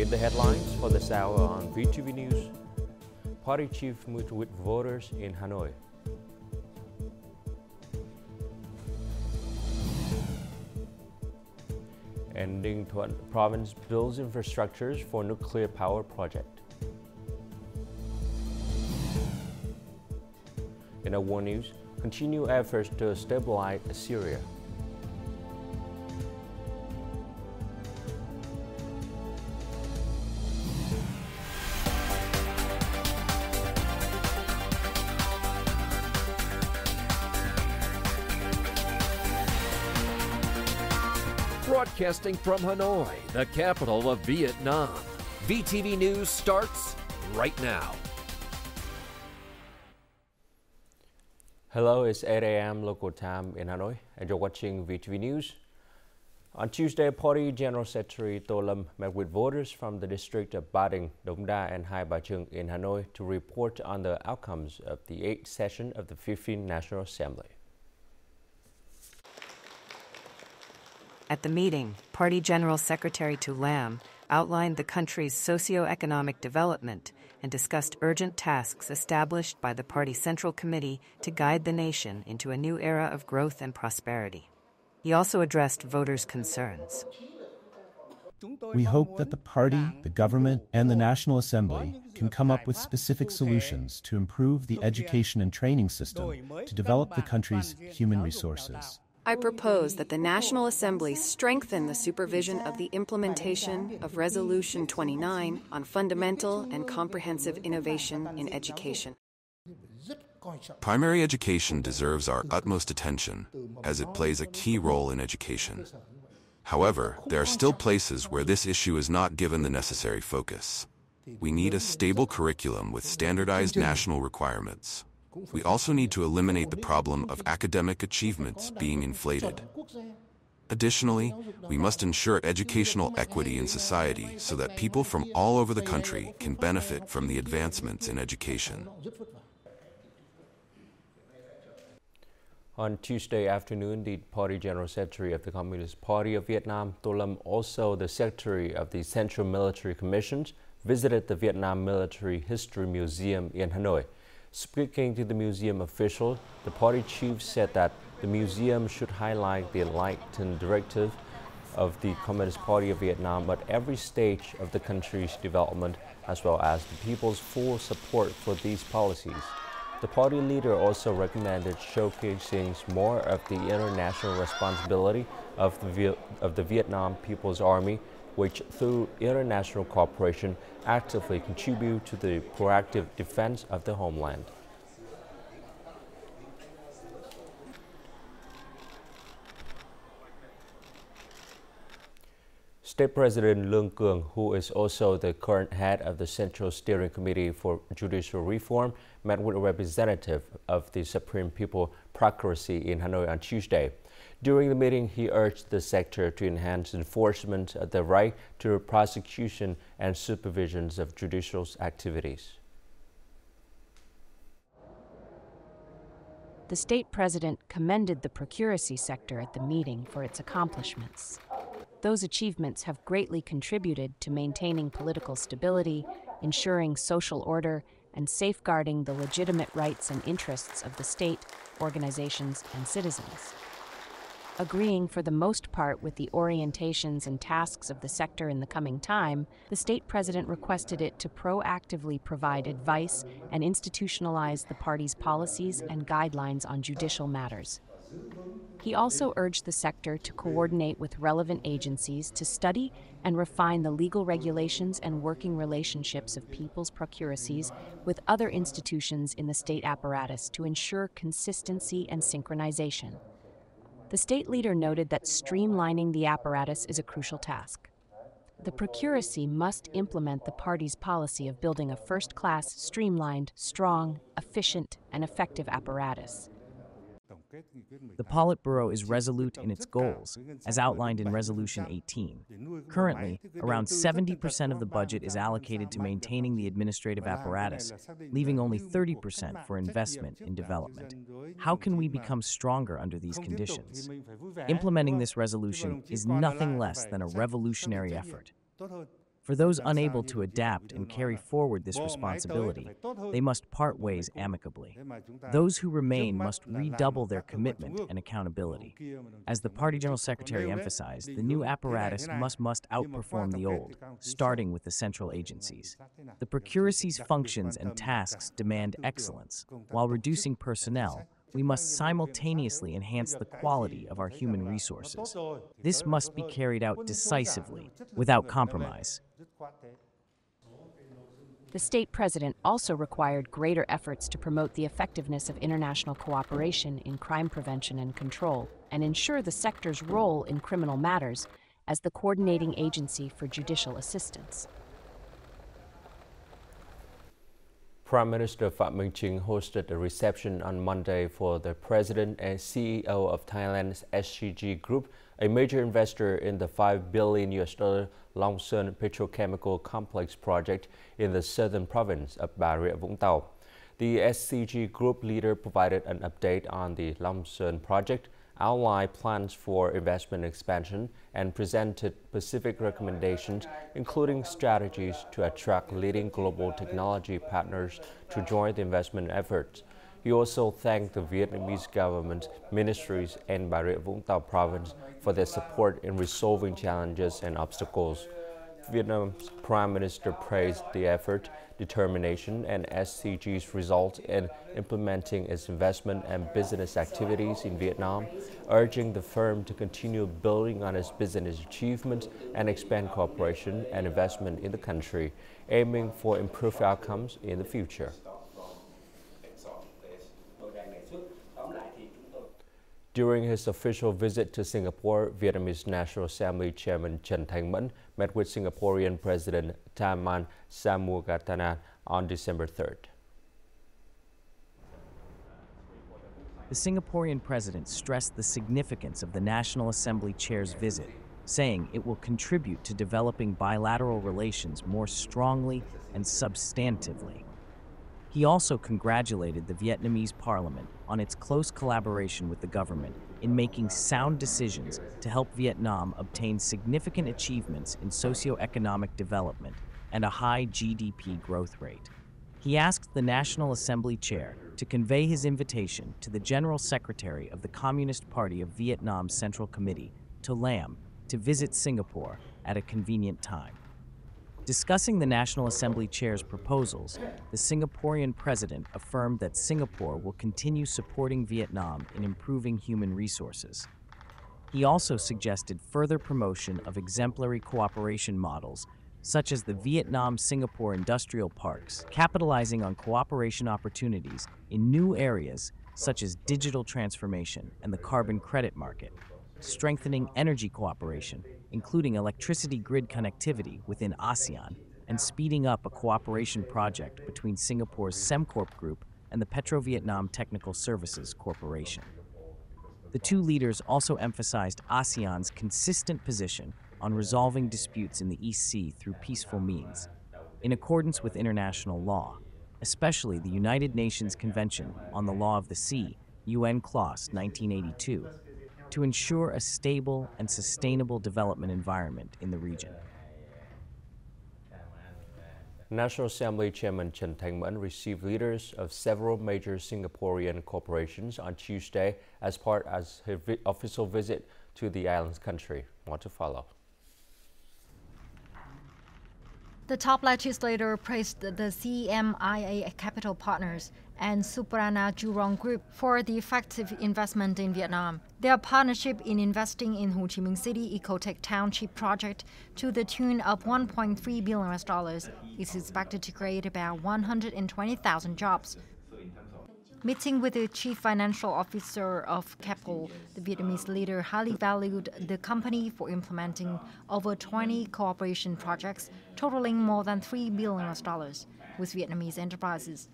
In the headlines for this hour on VTV News, party chief meet with voters in Hanoi. Ending province builds infrastructures for nuclear power project. In our world news, continue efforts to stabilize Syria. Broadcasting from Hanoi, the capital of Vietnam. VTV News starts right now. Hello, it's 8 a.m. local time in Hanoi, and you're watching VTV News. On Tuesday, Party General Secretary Tô Lâm met with voters from the district of Ba Đình, Dong Da, and Hai Ba Trung in Hanoi to report on the outcomes of the 8th session of the 15th National Assembly. At the meeting, Party General Secretary Tô Lâm outlined the country's socio-economic development and discussed urgent tasks established by the party Central Committee to guide the nation into a new era of growth and prosperity. He also addressed voters' concerns. We hope that the party, the government, and the National Assembly can come up with specific solutions to improve the education and training system to develop the country's human resources. I propose that the National Assembly strengthen the supervision of the implementation of Resolution 29 on fundamental and comprehensive innovation in education. Primary education deserves our utmost attention, as it plays a key role in education. However, there are still places where this issue is not given the necessary focus. We need a stable curriculum with standardized national requirements. We also need to eliminate the problem of academic achievements being inflated. Additionally, we must ensure educational equity in society so that people from all over the country can benefit from the advancements in education. On Tuesday afternoon, the Party General Secretary of the Communist Party of Vietnam, Tô Lâm, also the Secretary of the Central Military Commissions, visited the Vietnam Military History Museum in Hanoi. Speaking to the museum official, the party chief said that the museum should highlight the enlightened directive of the Communist Party of Vietnam at every stage of the country's development, as well as the people's full support for these policies. The party leader also recommended showcasing more of the international responsibility of the Vietnam People's Army, which through international cooperation actively contribute to the proactive defense of the homeland. State President Lương Cường, who is also the current head of the Central Steering Committee for Judicial Reform, met with a representative of the Supreme People Procuracy in Hanoi on Tuesday. During the meeting, he urged the sector to enhance enforcement of the right to prosecution and supervision of judicial activities. The state president commended the procuracy sector at the meeting for its accomplishments. Those achievements have greatly contributed to maintaining political stability, ensuring social order, and safeguarding the legitimate rights and interests of the state, organizations, and citizens. Agreeing for the most part with the orientations and tasks of the sector in the coming time, the state president requested it to proactively provide advice and institutionalize the party's policies and guidelines on judicial matters. He also urged the sector to coordinate with relevant agencies to study and refine the legal regulations and working relationships of people's procuracies with other institutions in the state apparatus to ensure consistency and synchronization. The state leader noted that streamlining the apparatus is a crucial task. The procuracy must implement the party's policy of building a first-class, streamlined, strong, efficient, and effective apparatus. The Politburo is resolute in its goals, as outlined in Resolution 18. Currently, around 70% of the budget is allocated to maintaining the administrative apparatus, leaving only 30% for investment in development. How can we become stronger under these conditions? Implementing this resolution is nothing less than a revolutionary effort. For those unable to adapt and carry forward this responsibility, they must part ways amicably. Those who remain must redouble their commitment and accountability. As the Party General Secretary emphasized, the new apparatus must outperform the old, starting with the central agencies. The Procuracy's functions and tasks demand excellence. While reducing personnel, we must simultaneously enhance the quality of our human resources. This must be carried out decisively, without compromise. The state president also required greater efforts to promote the effectiveness of international cooperation in crime prevention and control, and ensure the sector's role in criminal matters as the coordinating agency for judicial assistance. Prime Minister Phạm Minh Chính hosted a reception on Monday for the President and CEO of Thailand's SCG Group, a major investor in the $5 billion Long Sơn petrochemical complex project in the southern province of Bà Rịa Vũng Tàu. The SCG Group leader provided an update on the Long Sơn project, outlined plans for investment expansion, and presented specific recommendations, including strategies to attract leading global technology partners to join the investment efforts. He also thanked the Vietnamese government, ministries, and Bà Rịa Vũng Tàu province for their support in resolving challenges and obstacles. Vietnam's Prime Minister praised the effort, determination, and SCG's result in implementing its investment and business activities in Vietnam, urging the firm to continue building on its business achievements and expand cooperation and investment in the country, aiming for improved outcomes in the future. During his official visit to Singapore, Vietnamese National Assembly Chairman Trần Thanh Mẫn met with Singaporean President Tharman Shanmugaratnam on December 3rd. The Singaporean president stressed the significance of the National Assembly Chair's visit, saying it will contribute to developing bilateral relations more strongly and substantively. He also congratulated the Vietnamese parliament on its close collaboration with the government in making sound decisions to help Vietnam obtain significant achievements in socio-economic development and a high GDP growth rate. He asked the National Assembly Chair to convey his invitation to the General Secretary of the Communist Party of Vietnam's Central Committee, To Lam, to visit Singapore at a convenient time. Discussing the National Assembly Chair's proposals, the Singaporean president affirmed that Singapore will continue supporting Vietnam in improving human resources. He also suggested further promotion of exemplary cooperation models, such as the Vietnam-Singapore industrial parks, capitalizing on cooperation opportunities in new areas such as digital transformation and the carbon credit market, strengthening energy cooperation, including electricity grid connectivity within ASEAN, and speeding up a cooperation project between Singapore's Sembcorp Group and the Petro-Vietnam Technical Services Corporation. The two leaders also emphasized ASEAN's consistent position on resolving disputes in the East Sea through peaceful means, in accordance with international law, especially the United Nations Convention on the Law of the Sea, UNCLOS 1982, to ensure a stable and sustainable development environment in the region. National Assembly Chairman Trần Thanh Mẫn received leaders of several major Singaporean corporations on Tuesday as part of his official visit to the island's country. More to follow. The top legislator praised the CMIA Capital Partners and Suprana Jurong Group for the effective investment in Vietnam. Their partnership in investing in Ho Chi Minh City Ecotech Township project to the tune of $1.3 billion is expected to create about 120,000 jobs. Meeting with the chief financial officer of Keppel, the Vietnamese leader highly valued the company for implementing over 20 cooperation projects totaling more than $3 billion with Vietnamese enterprises.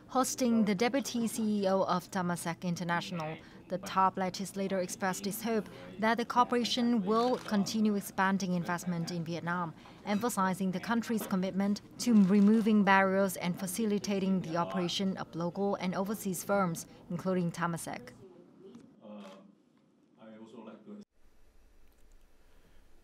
Hosting the deputy CEO of Temasek International, the top legislator expressed his hope that the corporation will continue expanding investment in Vietnam, emphasizing the country's commitment to removing barriers and facilitating the operation of local and overseas firms, including Temasek.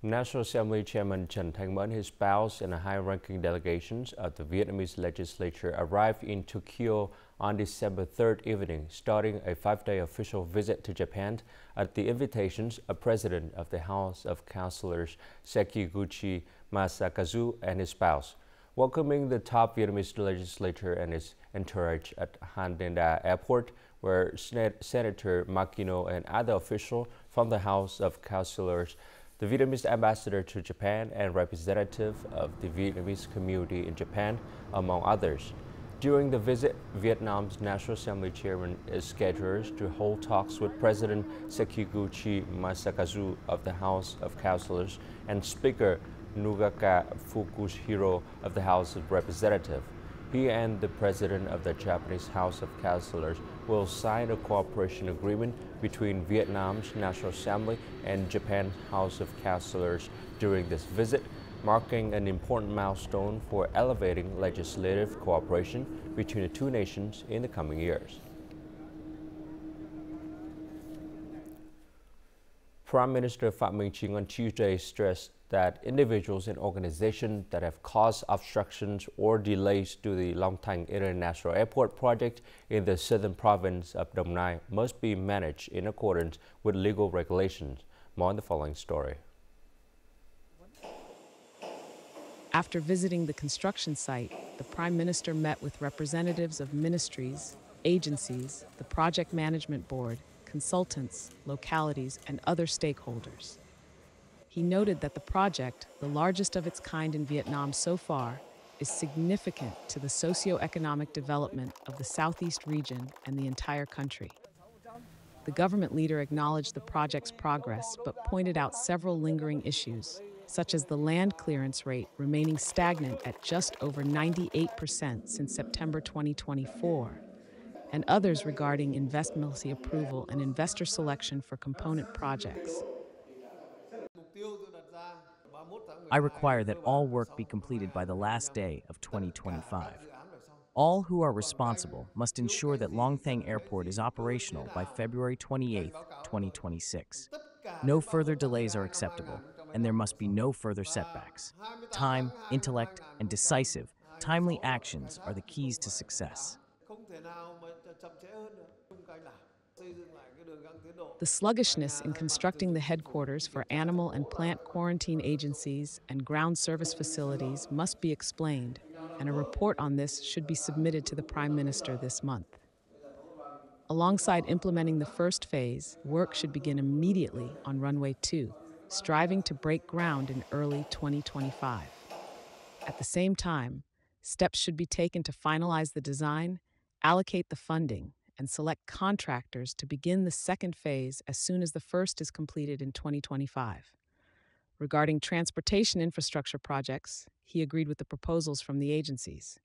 National Assembly Chairman Trần Thanh Mẫn, his spouse, and a high-ranking delegations of the Vietnamese legislature arrived in Tokyo on December 3rd evening, starting a 5-day official visit to Japan at the invitations of President of the House of Councilors Sekiguchi Masakazu and his spouse. Welcoming the top Vietnamese legislator and his entourage at Han Dang Airport, where Senator Makino and other officials from the House of Councilors, the Vietnamese ambassador to Japan, and representative of the Vietnamese community in Japan, among others. During the visit, Vietnam's National Assembly chairman is scheduled to hold talks with President Sekiguchi Masakazu of the House of Councilors and Speaker Nugaka Fukushiro of the House of Representatives. He and the President of the Japanese House of Councilors will sign a cooperation agreement between Vietnam's National Assembly and Japan's House of Councilors during this visit, marking an important milestone for elevating legislative cooperation between the two nations in the coming years. Prime Minister Phạm Minh Chính on Tuesday stressed that individuals and organizations that have caused obstructions or delays to the Long Thanh International Airport project in the southern province of Đồng Nai must be managed in accordance with legal regulations. More on the following story. After visiting the construction site, the Prime Minister met with representatives of ministries, agencies, the Project Management Board, consultants, localities, and other stakeholders. He noted that the project, the largest of its kind in Vietnam so far, is significant to the socio-economic development of the Southeast region and the entire country. The government leader acknowledged the project's progress, but pointed out several lingering issues, such as the land clearance rate remaining stagnant at just over 98% since September 2024, and others regarding investment approval and investor selection for component projects. I require that all work be completed by the last day of 2025. All who are responsible must ensure that Long Thanh Airport is operational by February 28, 2026. No further delays are acceptable, and there must be no further setbacks. Time, intellect, and decisive, timely actions are the keys to success. The sluggishness in constructing the headquarters for animal and plant quarantine agencies and ground service facilities must be explained, and a report on this should be submitted to the Prime Minister this month. Alongside implementing the first phase, work should begin immediately on Runway 2, striving to break ground in early 2025. At the same time, steps should be taken to finalize the design, allocate the funding, and select contractors to begin the second phase as soon as the first is completed in 2025. Regarding transportation infrastructure projects, he agreed with the proposals from the agencies.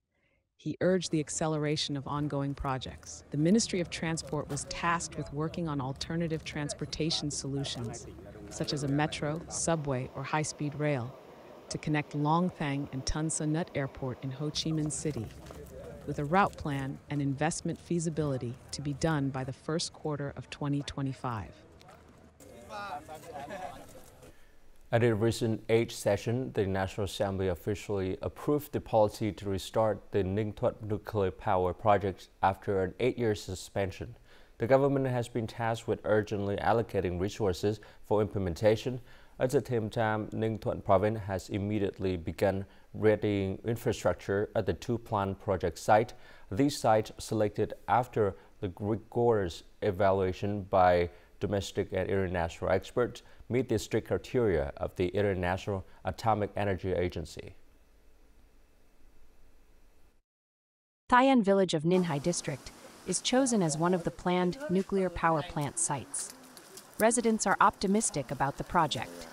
He urged the acceleration of ongoing projects. The Ministry of Transport was tasked with working on alternative transportation solutions, such as a metro, subway, or high-speed rail, to connect Long Thanh and Ton Sa Nut Airport in Ho Chi Minh City, with a route plan and investment feasibility to be done by the first quarter of 2025. At a recent H session, the National Assembly officially approved the policy to restart the Ninh Thuận nuclear power project after an 8-year suspension. The government has been tasked with urgently allocating resources for implementation. At the same time, Ninh Thuận province has immediately begun readying infrastructure at the two plant project sites. These sites selected after the rigorous evaluation by domestic and international experts meet the strict criteria of the International Atomic Energy Agency. Thai An village of Ninh Hai district is chosen as one of the planned nuclear power plant sites. Residents are optimistic about the project.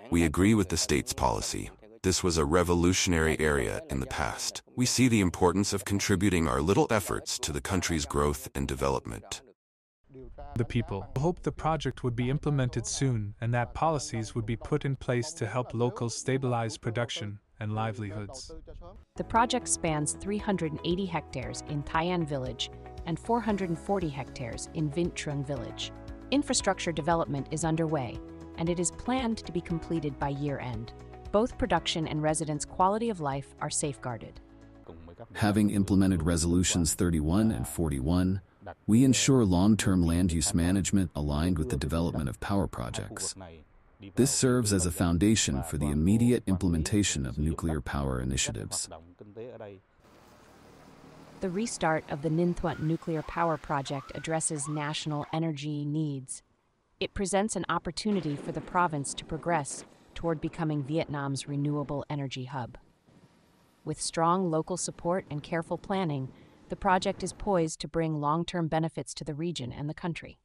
We agree with the state's policy. This was a revolutionary area in the past. We see the importance of contributing our little efforts to the country's growth and development. The people hoped the project would be implemented soon and that policies would be put in place to help locals stabilize production and livelihoods. The project spans 380 hectares in Thai An village and 440 hectares in Vinh Trung village. Infrastructure development is underway, and it is planned to be completed by year-end. Both production and residents' quality of life are safeguarded. Having implemented Resolutions 31 and 41, we ensure long-term land use management aligned with the development of power projects. This serves as a foundation for the immediate implementation of nuclear power initiatives. The restart of the Ninh Thuận nuclear power project addresses national energy needs. It presents an opportunity for the province to progress toward becoming Vietnam's renewable energy hub. With strong local support and careful planning, the project is poised to bring long-term benefits to the region and the country.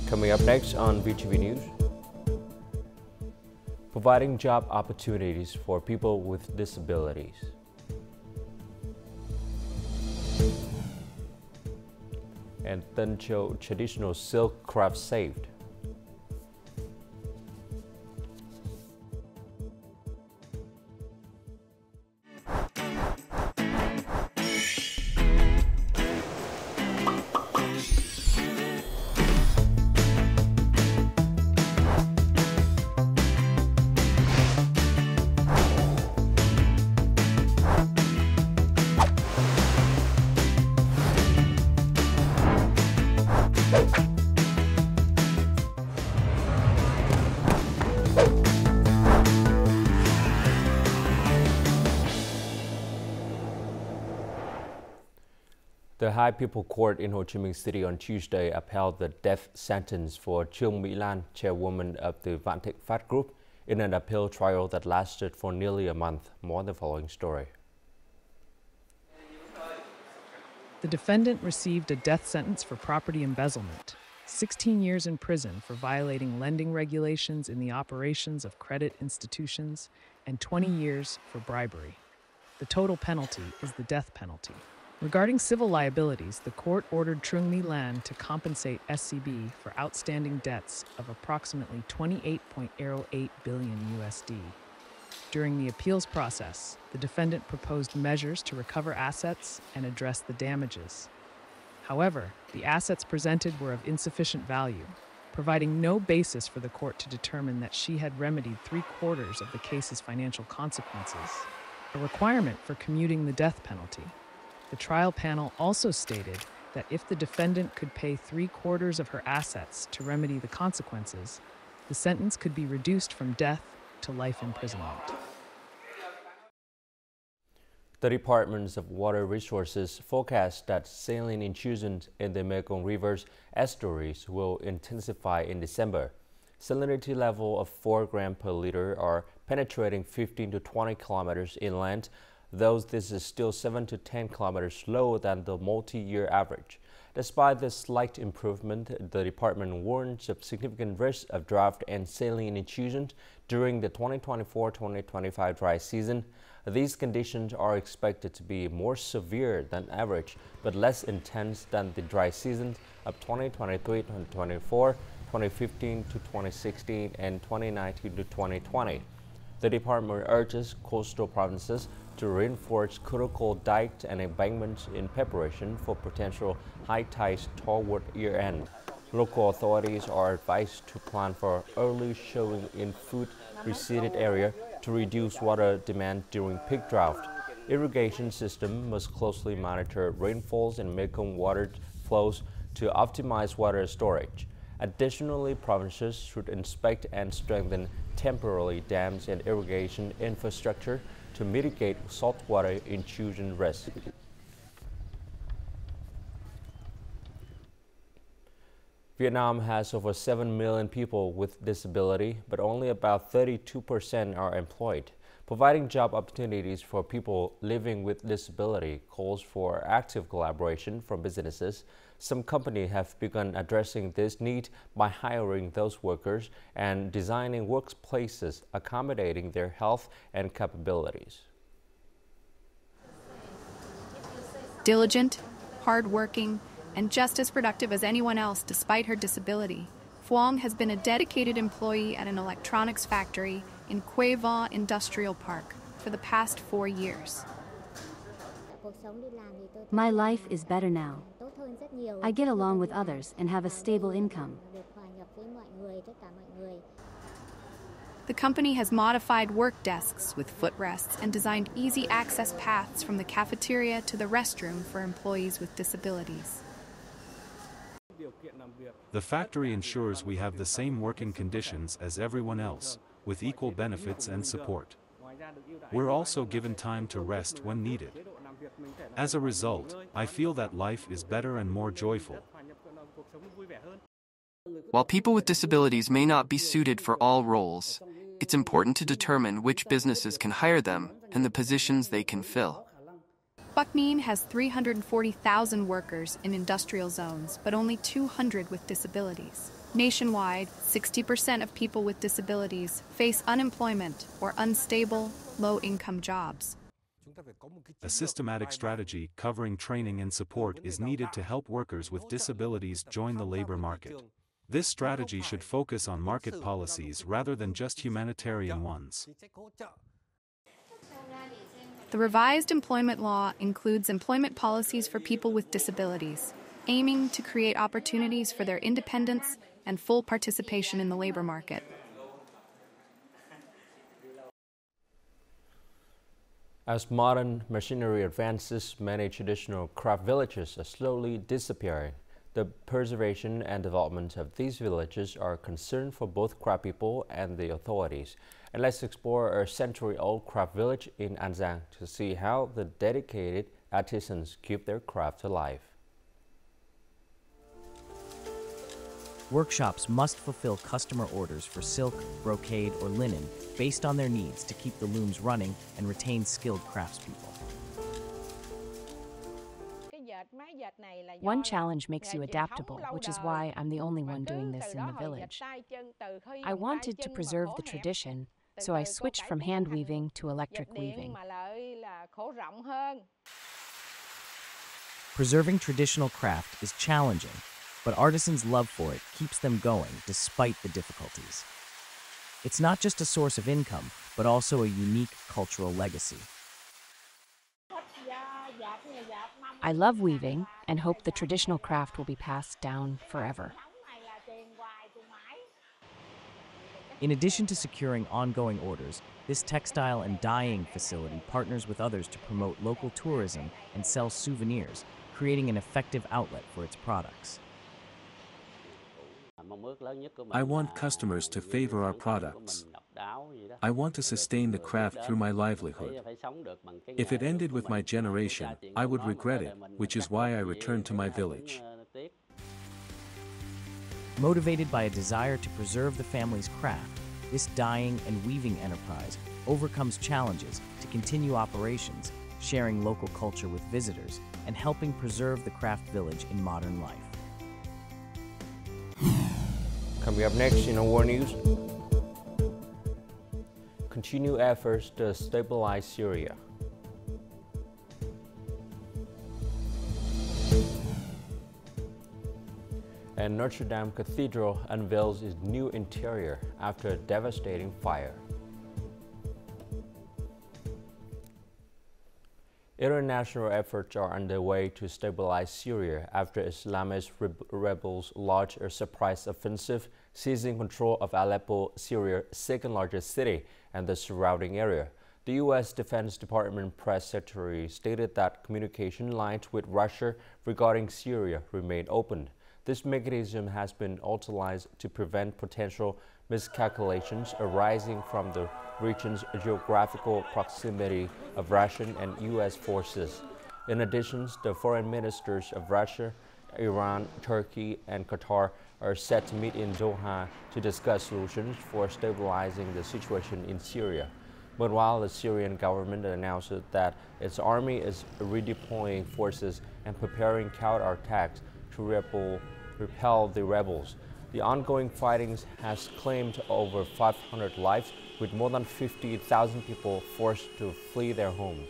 Coming up next on VTV News, providing job opportunities for people with disabilities. And Tân Châu traditional silk craft saved. The High People Court in Ho Chi Minh City on Tuesday upheld the death sentence for Trương Mỹ Lan, chairwoman of the Vạn Thịnh Phát Group, in an appeal trial that lasted for nearly a month. More on the following story. The defendant received a death sentence for property embezzlement, 16 years in prison for violating lending regulations in the operations of credit institutions, and 20 years for bribery. The total penalty is the death penalty. Regarding civil liabilities, the court ordered Trương Mỹ Lan to compensate SCB for outstanding debts of approximately $28.08 billion USD. During the appeals process, the defendant proposed measures to recover assets and address the damages. However, the assets presented were of insufficient value, providing no basis for the court to determine that she had remedied 3/4 of the case's financial consequences, a requirement for commuting the death penalty. The trial panel also stated that if the defendant could pay 3/4 of her assets to remedy the consequences, the sentence could be reduced from death to life imprisonment. The Departments of Water Resources forecast that saline intrusion in the Mekong River's estuaries will intensify in December. Salinity level of 4 grams per liter are penetrating 15 to 20 kilometers inland, though this is still 7 to 10 kilometers lower than the multi-year average. Despite this slight improvement, the department warns of significant risk of drought and saline intrusion during the 2024-2025 dry season. These conditions are expected to be more severe than average, but less intense than the dry seasons of 2023-2024, 2015 to 2016, and 2019 to 2020. The department urges coastal provinces to reinforce critical dikes and embankments in preparation for potential high tides toward year-end. Local authorities are advised to plan for early showing in flood-receded area to reduce water demand during peak drought. Irrigation system must closely monitor rainfalls and Mekong water flows to optimize water storage. Additionally, provinces should inspect and strengthen temporary dams and irrigation infrastructure to mitigate saltwater intrusion risk. Vietnam has over 7 million people with disability, but only about 32% are employed. Providing job opportunities for people living with disability calls for active collaboration from businesses. Some companies have begun addressing this need by hiring those workers and designing workplaces accommodating their health and capabilities. Diligent, hardworking, and just as productive as anyone else despite her disability, Phuong has been a dedicated employee at an electronics factory in Quay Va Industrial Park for the past 4 years. My life is better now. I get along with others and have a stable income. The company has modified work desks with footrests and designed easy access paths from the cafeteria to the restroom for employees with disabilities. The factory ensures we have the same working conditions as everyone else, with equal benefits and support. We're also given time to rest when needed. As a result, I feel that life is better and more joyful. While people with disabilities may not be suited for all roles, it's important to determine which businesses can hire them and the positions they can fill. Bắc Ninh has 340,000 workers in industrial zones, but only 200 with disabilities. Nationwide, 60% of people with disabilities face unemployment or unstable, low-income jobs. A systematic strategy covering training and support is needed to help workers with disabilities join the labor market. This strategy should focus on market policies rather than just humanitarian ones. The revised employment law includes employment policies for people with disabilities, aiming to create opportunities for their independence and full participation in the labor market. As modern machinery advances, many traditional craft villages are slowly disappearing. The preservation and development of these villages are a concern for both craft people and the authorities. And let's explore a century-old craft village in An Giang to see how the dedicated artisans keep their craft alive. Workshops must fulfill customer orders for silk, brocade, or linen based on their needs to keep the looms running and retain skilled craftspeople. One challenge makes you adaptable, which is why I'm the only one doing this in the village. I wanted to preserve the tradition, so I switched from hand weaving to electric weaving. Preserving traditional craft is challenging, but artisans' love for it keeps them going despite the difficulties. It's not just a source of income, but also a unique cultural legacy. I love weaving and hope the traditional craft will be passed down forever. In addition to securing ongoing orders, this textile and dyeing facility partners with others to promote local tourism and sell souvenirs, creating an effective outlet for its products. I want customers to favor our products. I want to sustain the craft through my livelihood. If it ended with my generation, I would regret it, which is why I returned to my village. Motivated by a desire to preserve the family's craft, this dyeing and weaving enterprise overcomes challenges to continue operations, sharing local culture with visitors, and helping preserve the craft village in modern life. Coming up next in our world news, continue efforts to stabilize Syria. And Notre Dame Cathedral unveils its new interior after a devastating fire. International efforts are underway to stabilize Syria after Islamist rebels launched a surprise offensive, seizing control of Aleppo, Syria's second-largest city, and the surrounding area. The U.S. Defense Department press secretary stated that communication lines with Russia regarding Syria remain open. This mechanism has been utilized to prevent potential miscalculations arising from the region's geographical proximity of Russian and U.S. forces. In addition, the foreign ministers of Russia, Iran, Turkey, and Qatar are set to meet in Doha to discuss solutions for stabilizing the situation in Syria. But while the Syrian government announced that its army is redeploying forces and preparing counterattacks to repel the rebels, the ongoing fighting has claimed over 500 lives, with more than 50,000 people forced to flee their homes.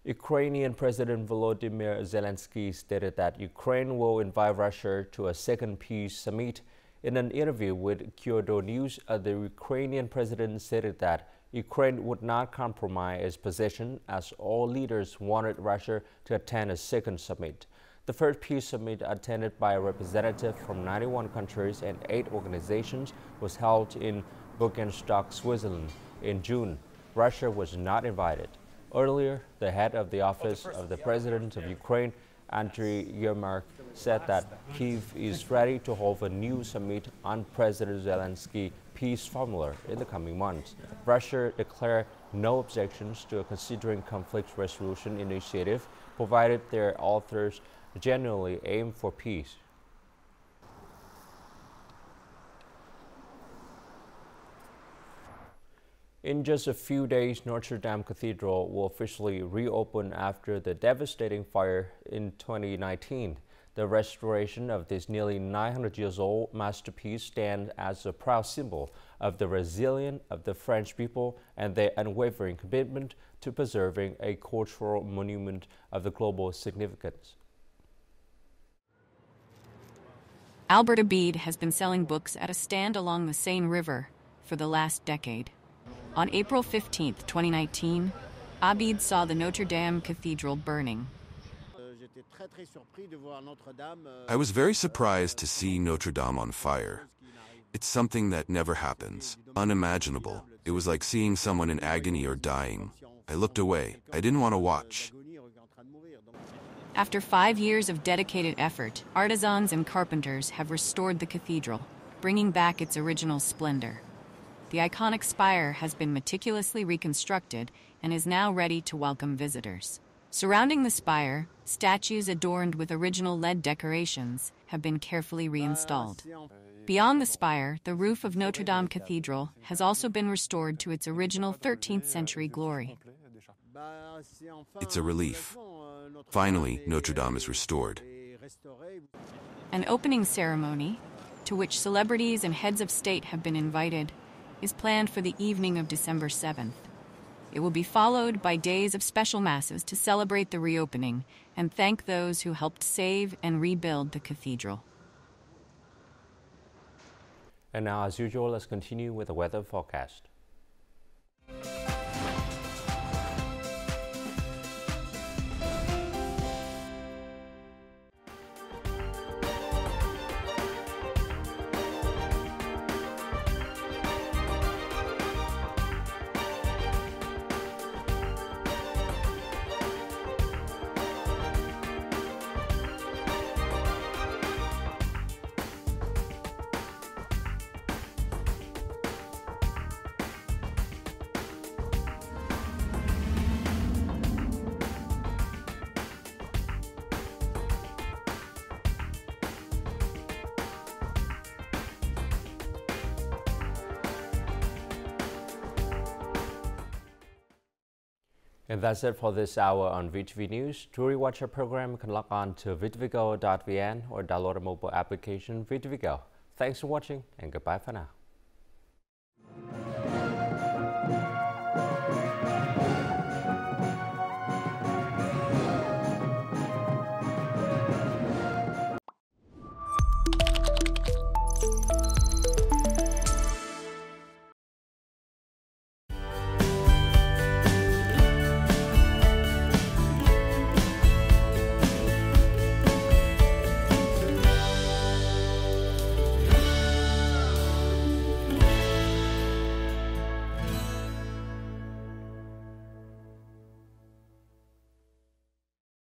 Ukrainian President Volodymyr Zelensky stated that Ukraine will invite Russia to a second peace summit. In an interview with Kyodo News, the Ukrainian president stated that Ukraine would not compromise its position as all leaders wanted Russia to attend a second summit. The first peace summit, attended by a representative from 91 countries and 8 organizations, was held in Bürgenstock, Switzerland in June. Russia was not invited. Earlier, the head of the office of the President of Ukraine, Andriy Yermak, said that Kyiv is ready to hold a new summit on President Zelensky's peace formula in the coming months. Russia declared no objections to a considering conflict resolution initiative, provided their authors genuinely aim for peace. In just a few days, Notre Dame Cathedral will officially reopen after the devastating fire in 2019. The restoration of this nearly 900 years old masterpiece stands as a proud symbol of the resilience of the French people and their unwavering commitment to preserving a cultural monument of the global significance. Alberta Bede has been selling books at a stand along the Seine River for the last decade. On April 15, 2019, Abid saw the Notre Dame Cathedral burning. I was very surprised to see Notre Dame on fire. It's something that never happens, unimaginable. It was like seeing someone in agony or dying. I looked away. I didn't want to watch. After 5 years of dedicated effort, artisans and carpenters have restored the cathedral, bringing back its original splendor. The iconic spire has been meticulously reconstructed and is now ready to welcome visitors. Surrounding the spire, statues adorned with original lead decorations have been carefully reinstalled. Beyond the spire, the roof of Notre Dame Cathedral has also been restored to its original 13th century glory. It's a relief. Finally, Notre Dame is restored. An opening ceremony, to which celebrities and heads of state have been invited, is planned for the evening of December 7th. It will be followed by days of special masses to celebrate the reopening and thank those who helped save and rebuild the cathedral. And now, as usual, let's continue with the weather forecast. And that's it for this hour on VTV News. To rewatch our program, you can log on to vtvgo.vn or download a mobile application VTV Go. Thanks for watching and goodbye for now.